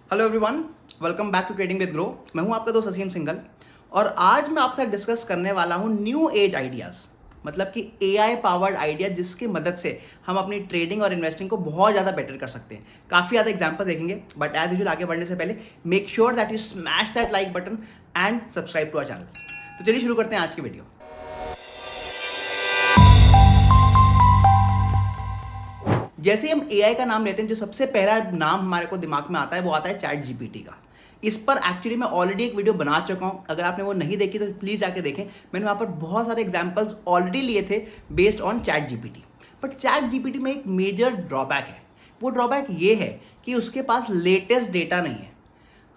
Hello everyone, welcome back to trading with Groww. मैं हूं आपका दोस्त असीम सिंघल और आज मैं आपसे डिस्कस करने वाला हूं न्यू एज आइडियाज़, मतलब कि एआई पावर्ड आइडिया जिसकी मदद से हम अपनी ट्रेडिंग और इन्वेस्टिंग को बहुत ज़्यादा बेटर कर सकते हैं। काफ़ी ज़्यादा एग्जांपल देखेंगे, बट एज यूजुअल आगे बढ़ने से पहले make sure that you smash that like button and subscribe to our channel. तो चलिए शुरू करते हैं आज की वीडियो। जैसे हम एआई का नाम लेते हैं, जो सबसे पहला नाम हमारे को दिमाग में आता है वो आता है चैट जीपीटी का। इस पर एक्चुअली मैं ऑलरेडी एक वीडियो बना चुका हूं, अगर आपने वो नहीं देखी तो प्लीज़ जाके देखें। मैंने वहां पर बहुत सारे एग्जांपल्स ऑलरेडी लिए थे based on chat GPT. But chat GPT में एक मेजर ड्रॉबैक है। वो ड्रॉबैक ये है कि उसके पास लेटेस्ट डेटा नहीं है।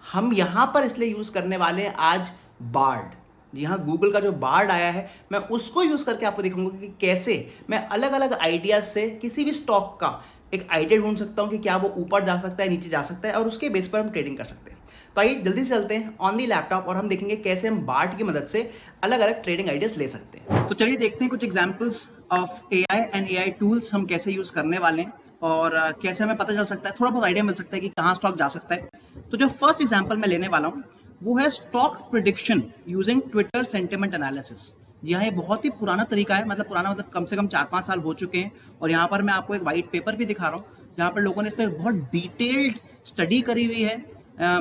हम यहाँ पर इसलिए यूज़ करने वाले हैं आज बार्ड। जी हाँ, गूगल का जो बार्ड आया है, मैं उसको यूज़ करके आपको दिखाऊंगा कि कैसे मैं अलग अलग आइडियाज़ से किसी भी स्टॉक का एक आइडिया ढूंढ सकता हूँ कि क्या वो ऊपर जा सकता है, नीचे जा सकता है, और उसके बेस पर हम ट्रेडिंग कर सकते हैं। तो आइए जल्दी से चलते हैं ऑन दी लैपटॉप और हम देखेंगे कैसे हम बार्ड की मदद से अलग अलग ट्रेडिंग आइडियाज ले सकते हैं। तो चलिए देखते हैं कुछ examples of AI and AI tools हम कैसे यूज़ करने वाले हैं और कैसे हमें पता चल सकता है, थोड़ा बहुत आइडिया मिल सकता है कि कहाँ स्टॉक जा सकता है। तो जो फर्स्ट एग्जाम्पल मैं लेने वाला हूँ वो है stock prediction using Twitter sentiment analysis. जी हाँ, ये बहुत ही पुराना तरीका है, मतलब पुराना मतलब कम से कम 4-5 साल हो चुके हैं। और यहाँ पर मैं आपको एक वाइट पेपर भी दिखा रहा हूँ जहाँ पर लोगों ने इस पर बहुत डिटेल्ड स्टडी करी हुई है।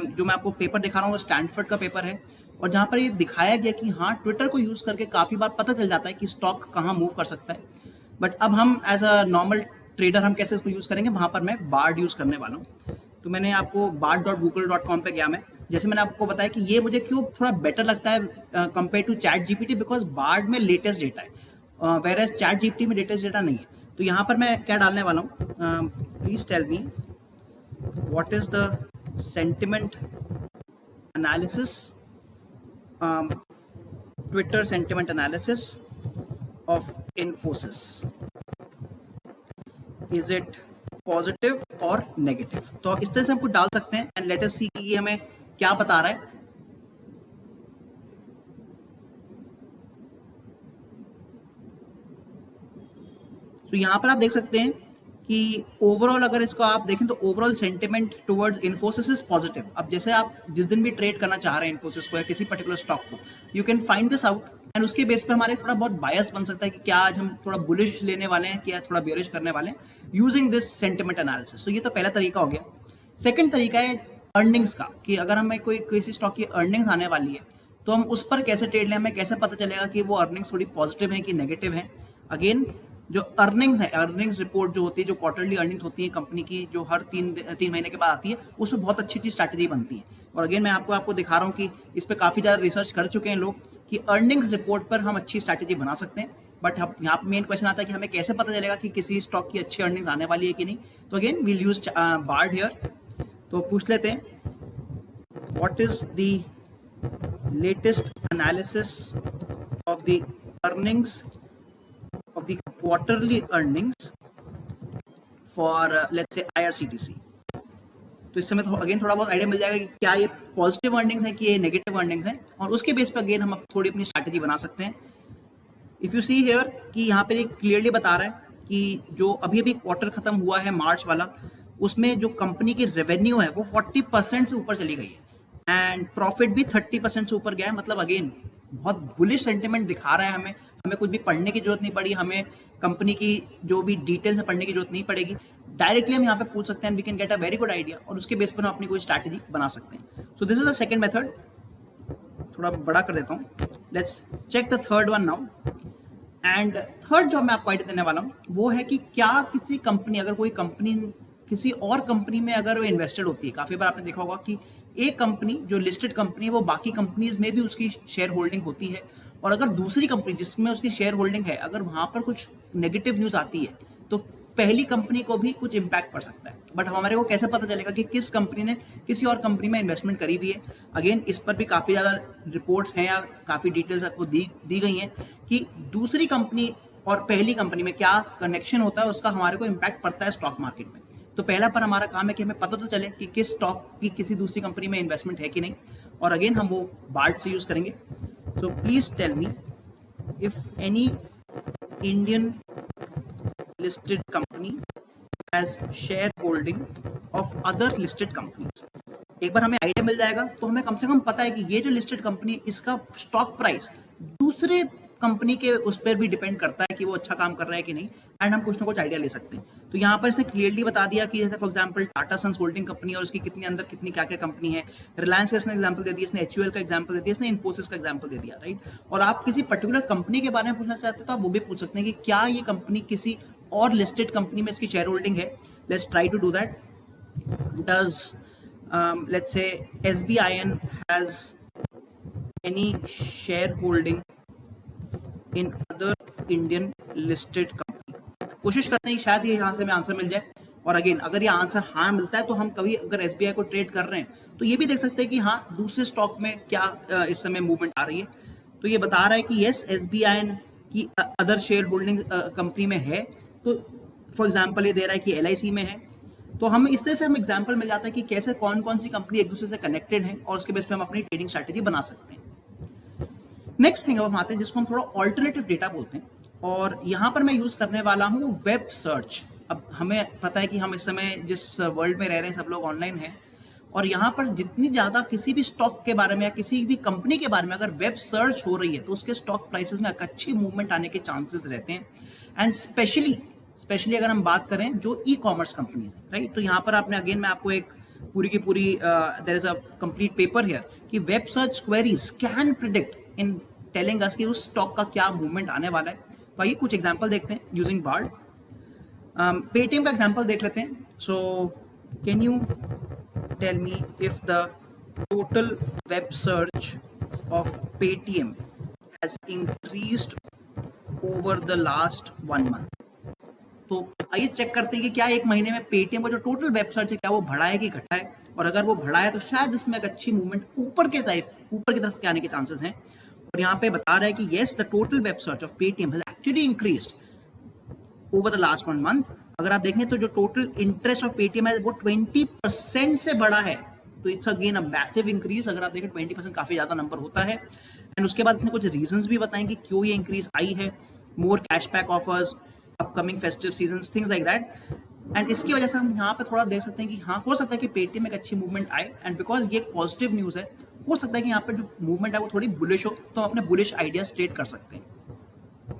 जो मैं आपको पेपर दिखा रहा हूँ वो स्टैनफोर्ड का पेपर है, और जहाँ पर ये दिखाया गया कि हाँ, ट्विटर को यूज़ करके काफ़ी बार पता चल जाता है कि स्टॉक कहाँ मूव कर सकता है। बट अब हम एज अ नॉर्मल ट्रेडर हम कैसे इसको यूज़ करेंगे, वहाँ पर मैं बार्ड यूज़ करने वाला हूँ। तो मैंने आपको bard.google.com पे गया मैं। जैसे मैंने आपको बताया कि ये मुझे क्यों थोड़ा बेटर लगता है compare to ChatGPT, because Bard में लेटेस्ट डेटा है, वेर एज चैट जीपीटी में लेटेस्ट डेटा नहीं है। तो यहाँ पर मैं क्या डालने वाला हूँ, please tell me what is the sentiment analysis, Twitter sentiment analysis of Infosys, is it positive और नेगेटिव। तो इस तरह से हम कुछ डाल सकते हैं एंड लेट अस सी कि ये हमें क्या बता रहा है। तो यहाँ पर आप देख सकते हैं कि ओवरऑल अगर इसको आप देखें तो overall sentiment towards Infosys is positive. अब जैसे आप जिस दिन भी ट्रेड करना चाह रहे हैं इन्फोसिस को या किसी पर्टिकुलर स्टॉक को, you can find this out and उसके बेस पे हमारे थोड़ा बहुत बायस बन सकता है कि क्या आज हम थोड़ा बुलिश लेने वाले हैं, क्या थोड़ा बेरिश करने वाले हैं, यूजिंग दिस सेंटिमेंट एनालिसिस। तो ये तो पहला तरीका हो गया। सेकंड तरीका है अर्निंग्स का, कि अगर हमें कोई किसी स्टॉक की अर्निंग्स आने वाली है तो हम उस पर कैसे ट्रेड लें, हमें कैसे पता चलेगा कि वो अर्निंग्स थोड़ी पॉजिटिव है कि नेगेटिव है। अगेन, जो अर्निंग्स है, अर्निंग्स रिपोर्ट जो होती है, जो क्वार्टरली अर्निंग्स होती है कंपनी की, जो हर तीन महीने के बाद आती है, उसमें बहुत अच्छी अच्छी स्ट्रैटेजी बनती है। और अगेन मैं आपको दिखा रहा हूँ कि इस पर काफ़ी ज़्यादा रिसर्च कर चुके हैं लोग कि अर्निंग्स रिपोर्ट पर हम अच्छी स्ट्रैटेजी बना सकते हैं। बट हम यहाँ पर मेन क्वेश्चन आता है कि हमें कैसे पता चलेगा कि किसी स्टॉक की अच्छी अर्निंग्स आने वाली है कि नहीं। तो again we'll use Bard here. तो पूछ लेते हैं what is the latest analysis of the earnings of the quarterly earnings for let's say IRCTC। तो इस समय तो अगेन थोड़ा बहुत आइडिया मिल जाएगा कि क्या ये पॉजिटिव अर्निंग्स है कि ये नेगेटिव अर्निंग्स है, और उसके बेस पर अगेन हम थोड़ी अपनी स्ट्रैटेजी बना सकते हैं। इफ यू सी हियर कि यहाँ पे क्लियरली बता रहा है कि जो अभी अभी क्वार्टर खत्म हुआ है मार्च वाला, उसमें जो कंपनी की रेवेन्यू है वो 40% से ऊपर चली गई है एंड प्रॉफिट भी 30% से ऊपर गया है। मतलब अगेन बहुत बुलिश सेंटिमेंट दिखा रहा है हमें। हमें कुछ भी पढ़ने की जरूरत नहीं पड़ी, हमें कंपनी की जो भी डिटेल्स है पढ़ने की जरूरत नहीं पड़ेगी। डायरेक्टली हम यहाँ पे पूछ सकते हैं, we can get a very good idea, और उसके बेस पर हम अपनी कोई स्ट्रैटेजी बना सकते हैं। So this is the second method. थोड़ा बड़ा कर देता हूँ। Let's check the third one now. And third जो मैं आपको आइडिया देने वाला हूँ वो है कि क्या किसी कंपनी, अगर कोई कंपनी किसी और कंपनी में अगर वो इन्वेस्टेड होती है, काफी बार आपने देखा होगा कि एक कंपनी जो लिस्टेड कंपनी है वो बाकी कंपनीज में भी उसकी शेयर होल्डिंग होती है, और अगर दूसरी कंपनी जिसमें उसकी शेयर होल्डिंग है, अगर वहां पर कुछ नेगेटिव न्यूज आती है तो पहली कंपनी को भी कुछ इम्पैक्ट पड़ सकता है। बट हमारे को कैसे पता चलेगा कि किस कंपनी ने किसी और कंपनी में इन्वेस्टमेंट करी हुई है। अगेन इस पर भी काफी ज्यादा रिपोर्ट्स हैं या काफी डिटेल्स आपको दी गई हैं कि दूसरी कंपनी और पहली कंपनी में क्या कनेक्शन होता है, उसका हमारे को इम्पैक्ट पड़ता है स्टॉक मार्केट में। तो पहला पर हमारा काम है कि हमें पता तो चले कि किस स्टॉक की किसी दूसरी कंपनी में इन्वेस्टमेंट है कि नहीं, और अगेन हम वो बार्ड से यूज करेंगे। So please tell me if any Indian listed company has shareholding of other listed companies। एक बार हमें आइडिया मिल जाएगा तो हमें कम से कम पता है कि ये जो लिस्टेड कंपनी, इसका स्टॉक प्राइस दूसरे कंपनी के उस पर भी डिपेंड करता है कि वो अच्छा काम कर रहा है कि नहीं, एंड हम कुछ ना कुछ आइडिया ले सकते हैं। तो यहाँ पर इसने क्लियरली बता दिया कि जैसे for example Tata Sons holding company और उसकी कितनी अंदर कितनी क्या क्या कंपनी है, रिलायंस का इसने एग्जांपल दे दिया, इसने HUL का एग्जांपल दे दिया, इसने इन्फोसिस का एग्जांपल दे दिया, राइट। और आप किसी पर्टिकुलर कंपनी के बारे में पूछना चाहते हैं तो आप वो भी पूछ सकते हैं कि क्या ये कंपनी किसी और लिस्टेड कंपनी में इसकी शेयर होल्डिंग है। Let's try to do that. Does let's say SBIN has any shareholding in other Indian listed company। कोशिश करते हैं शायद ये यहाँ से हमें आंसर मिल जाए। और अगेन अगर ये आंसर हाँ मिलता है तो हम कभी अगर SBI को ट्रेड कर रहे हैं तो ये भी देख सकते हैं कि हाँ दूसरे स्टॉक में क्या इस समय मूवमेंट आ रही है। तो ये बता रहा है कि यस SBIN की अदर शेयर होल्डिंग कंपनी में है। तो फॉर एग्जाम्पल ये दे रहा है कि LIC में है। तो हम इस तरह से हम एग्जांपल मिल जाता है कि कैसे कौन कौन सी कंपनी एक दूसरे से कनेक्टेड है और उसके बेस पे हम अपनी ट्रेडिंग स्ट्रैटेजी बना सकते हैं। नेक्स्ट थिंग अब हम आते हैं जिसको हम थोड़ा ऑल्टरनेटिव डेटा बोलते हैं, और यहाँ पर मैं यूज करने वाला हूँ वेब सर्च। अब हमें पता है कि हम इस समय जिस वर्ल्ड में रह रहे हैं सब लोग ऑनलाइन हैं, और यहाँ पर जितनी ज्यादा किसी भी स्टॉक के बारे में या किसी भी कंपनी के बारे में अगर वेब सर्च हो रही है तो उसके स्टॉक प्राइसेस में अच्छी मूवमेंट आने के चांसेस रहते हैं। एंड स्पेशली अगर हम बात करें जो ई-कॉमर्स कंपनीज है, राइट। तो यहाँ पर आपने अगेन मैं आपको एक पूरी की पूरी there is a complete paper here कि web search queries can predict in telling us कि उस स्टॉक का क्या मूवमेंट आने वाला है। तो आइए कुछ एग्जांपल देखते हैं यूजिंग बार्ड। पेटीएम का एग्जांपल देख लेते हैं। So can you tell me if the total web search of Paytm has increased over the last 1 month. तो आइए चेक करते हैं कि क्या एक महीने में पेटीएम का जो टोटल वेब सर्च है क्या वो बढ़ा है कि घटा है, और अगर वो बढ़ा है तो शायद इसमें एक अच्छी मूवमेंट ऊपर की तरफ के आने के चांसेस हैं। और यहाँ पे बता रहा है कि yes the total web search of Paytm has actually increased over the last 1 month. अगर आप देखें तो जो टोटल इंटरेस्ट ऑफ पेटीएम है वो 20% से बढ़ा है। तो it's again a massive increase. अगर आप देखें 20% काफी ज्यादा नंबर होता है। एंड उसके बाद इसने कुछ रीजंस भी बताएं कि क्यों ये इंक्रीज आई है। More cashback offers, upcoming festive seasons, things like that. And इसकी वजह से हम यहाँ पे थोड़ा देख सकते हैं कि हाँ हो सकता है कि पेटीएम में एक अच्छी मूवमेंट आए, एंड बिकॉज ये पॉजिटिव न्यूज है हो सकता है कि यहाँ पे जो मूवमेंट है वो थोड़ी बुलिश हो, तो हम अपने बुलिश आइडियाज ट्रेड कर सकते हैं।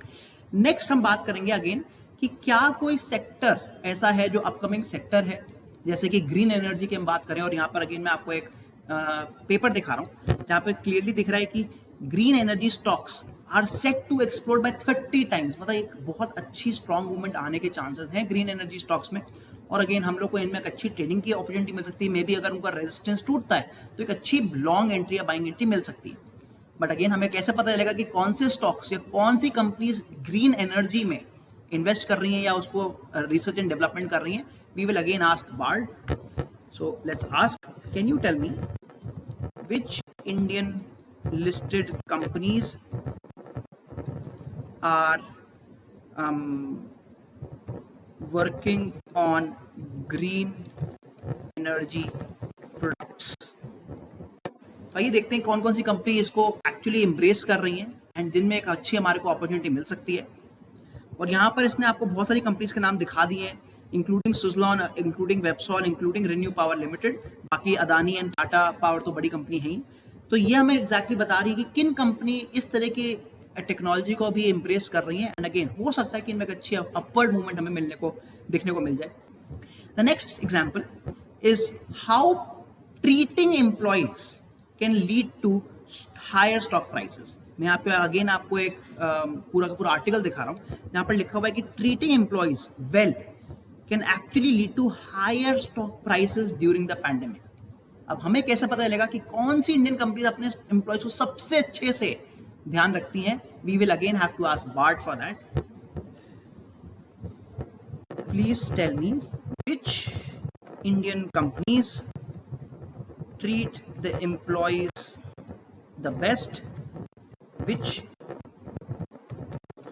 नेक्स्ट हम बात करेंगे अगेन कि क्या कोई सेक्टर ऐसा है जो अपकमिंग सेक्टर है, जैसे कि ग्रीन एनर्जी की हम बात करें। और यहाँ पर अगेन मैं आपको एक पेपर दिखा रहा हूँ जहाँ पे क्लियरली दिख रहा है कि green energy stocks are set to explode by 30 times. मतलब एक बहुत अच्छी स्ट्रॉन्ग मूवमेंट आने के चांसेस हैं ग्रीन एनर्जी स्टॉक्स में। और अगेन हम लोग को इनमें एक अच्छी ट्रेडिंग की अपॉर्चुनिटी मिल सकती है। मे बी अगर उनका रेजिस्टेंस टूटता है तो एक अच्छी लॉन्ग एंट्री या बाइंग एंट्री मिल सकती है। बट अगेन हमें कैसे पता चलेगा कि कौन से स्टॉक्स या कौन सी कंपनीज ग्रीन एनर्जी में इन्वेस्ट कर रही हैं या उसको रिसर्च एंड डेवलपमेंट कर रही हैं। We will again ask Bard. So let's ask, can you tell me which Indian listed companies are working on green energy products। तो आइए देखते हैं कौन कौन सी कंपनी इसको एक्चुअली एम्ब्रेस कर रही हैं एंड जिनमें एक अच्छी हमारे को अपॉर्चुनिटी मिल सकती है। और यहाँ पर इसने आपको बहुत सारी कंपनीज के नाम दिखा दिए हैं, including Suzlon, including Websol, including ReNew Power Limited. बाकी अदानी एंड टाटा पावर तो बड़ी कंपनी है ही। तो ये हमें एग्जैक्टली बता रही है कि किन कंपनी इस तरह की टेक्नोलॉजी को भी एम्ब्रेस कर रही है। एंड अगेन हो सकता है कि इनमें एक अच्छी अपवर्ड मूवमेंट हमें देखने को मिल जाए। The next example is how treating employees can lead to higher stock prices. मैं यहाँ पे अगेन आपको एक पूरा का पूरा आर्टिकल दिखा रहा हूँ जहाँ पर लिखा हुआ है कि treating employees well can actually lead to higher stock prices during the pandemic. अब हमें कैसे पता चलेगा कि कौन सी इंडियन कंपनीज अपने एम्प्लॉइज को सबसे अच्छे से ध्यान रखती हैं? We will again have to ask Bard for that. Please tell me which Indian companies treat the employees the best, which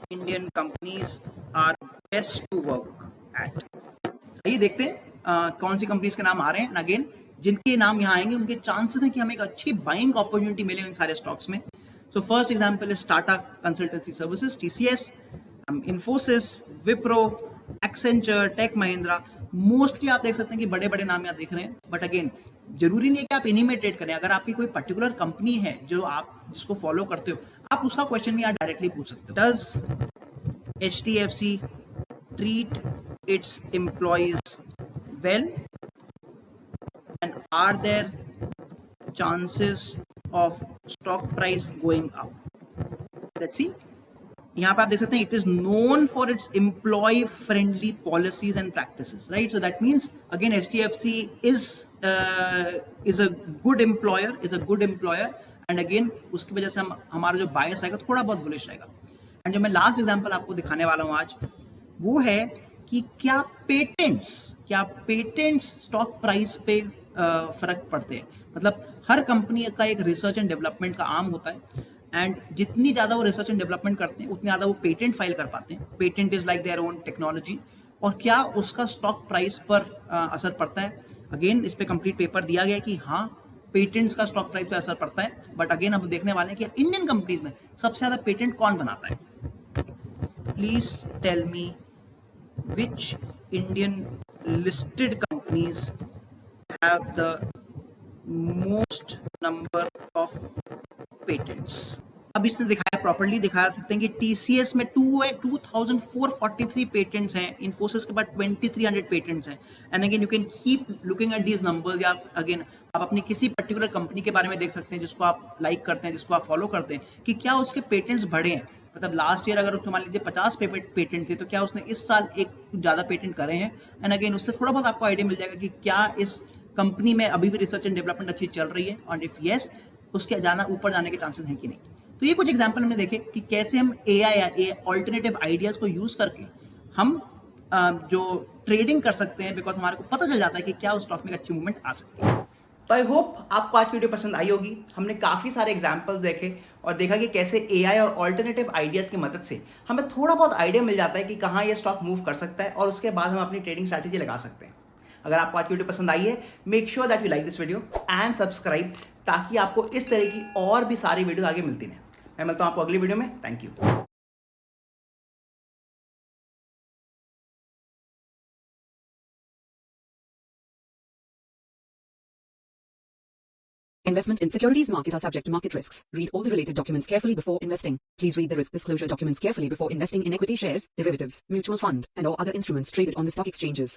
Indian companies are best to work at। आइए देखते हैं कौन सी कंपनीज के नाम आ रहे हैं। अगेन जिनके नाम यहाँ आएंगे उनके चांसेस हैं कि हमें एक अच्छी बाइंग अपॉर्चुनिटी मिले इन सारे स्टॉक्स में। So first example is Tata consultancy services TCS, Infosys, Wipro, Accenture, tech Mahindra. Mostly आप देख सकते हैं कि बड़े बड़े नाम यहाँ देख रहे हैं। बट अगेन जरूरी नहीं है कि आप इन्हीं में ट्रेड करें। अगर आपकी कोई पर्टिकुलर कंपनी है जो आप जिसको फॉलो करते हो, आप उसका क्वेश्चन भी आप डायरेक्टली पूछ सकते हो। Does HDFC treat its employees well and are there chances of stock price going up? Let's see. यहाँ पे आप देख सकते हैं, it is known for its employee friendly policies and practices, right? So that means again HDFC is a good employer and again उसकी वजह से हमारा जो बायस रहेगा थोड़ा बहुत बुलिश रहेगा। एंड जो मैं लास्ट एग्जांपल आपको दिखाने वाला हूँ आज, वो है कि क्या पेटेंट्स स्टॉक प्राइस पे फर्क पड़ते हैं। मतलब हर कंपनी का एक रिसर्च एंड डेवलपमेंट का आर्म होता है, एंड जितनी ज्यादा वो रिसर्च एंड डेवलपमेंट करते हैं उतनी ज्यादा वो पेटेंट फाइल कर पाते हैं। Patent is like their own technology. और क्या उसका स्टॉक प्राइस पर असर पड़ता है? अगेन इस पे कंप्लीट पेपर दिया गया है कि हाँ, पेटेंट्स का स्टॉक प्राइस पे असर पड़ता है। बट अगेन हम देखने वाले हैं कि इंडियन कंपनीज में सबसे ज्यादा पेटेंट कौन बनाता है। Please tell me which Indian listed companies have the most number of patents. अब इसने दिखाया, प्रॉपर्ली दिखा सकते हैं कि TCS में 2443 पेटेंट्स हैं, इन्फोसिस के पास 2300 पेटेंट्स हैं। And again you can keep looking at these numbers. या अगेन आप अपनी किसी पर्टिकुलर कंपनी के बारे में देख सकते हैं जिसको आप लाइक करते हैं, जिसको आप फॉलो करते हैं, कि क्या उसके पेटेंट्स बढ़े हैं। मतलब लास्ट ईयर अगर मान लीजिए 50 पेटेंट थे, तो क्या उसने इस साल एक ज्यादा पेटेंट करे हैं। एंड अगेन उससे थोड़ा बहुत आपको आइडिया मिल जाएगा कि क्या इस कंपनी में अभी भी रिसर्च एंड डेवलपमेंट अच्छी चल रही है, और इफ यस, उसके ऊपर जाने के चांसेस हैं कि नहीं। तो ये कुछ एग्जांपल हमने देखे कि कैसे हम AI या ऑल्टरनेटिव आइडियाज को यूज करके हम जो ट्रेडिंग कर सकते हैं, बिकॉज हमारे को पता चल जाता है कि क्या उस स्टॉक में अच्छी मूवमेंट आ सकती है। तो आई होप आपको आज की वीडियो पसंद आई होगी। हमने काफी सारे एग्जांपल्स देखे और देखा कि कैसे AI और ऑल्टरनेटिव आइडियाज की मदद से हमें थोड़ा बहुत आइडिया मिल जाता है कि कहाँ ये स्टॉक मूव कर सकता है, और उसके बाद हम अपनी ट्रेडिंग स्ट्रैटेजी लगा सकते हैं। अगर आपको आज की वीडियो पसंद आई है, make sure that you like this video and subscribe, ताकि आपको इस तरह की और भी सारी वीडियो आगे मिलती रहे। मैं मिलता हूं आपको अगली वीडियो में। Thank you. Investment in securities market are subject to market risks. Read all the related documents carefully before investing. Please read the risk disclosure documents carefully before investing in equity shares, derivatives, mutual fund, and or other instruments traded on the stock exchanges.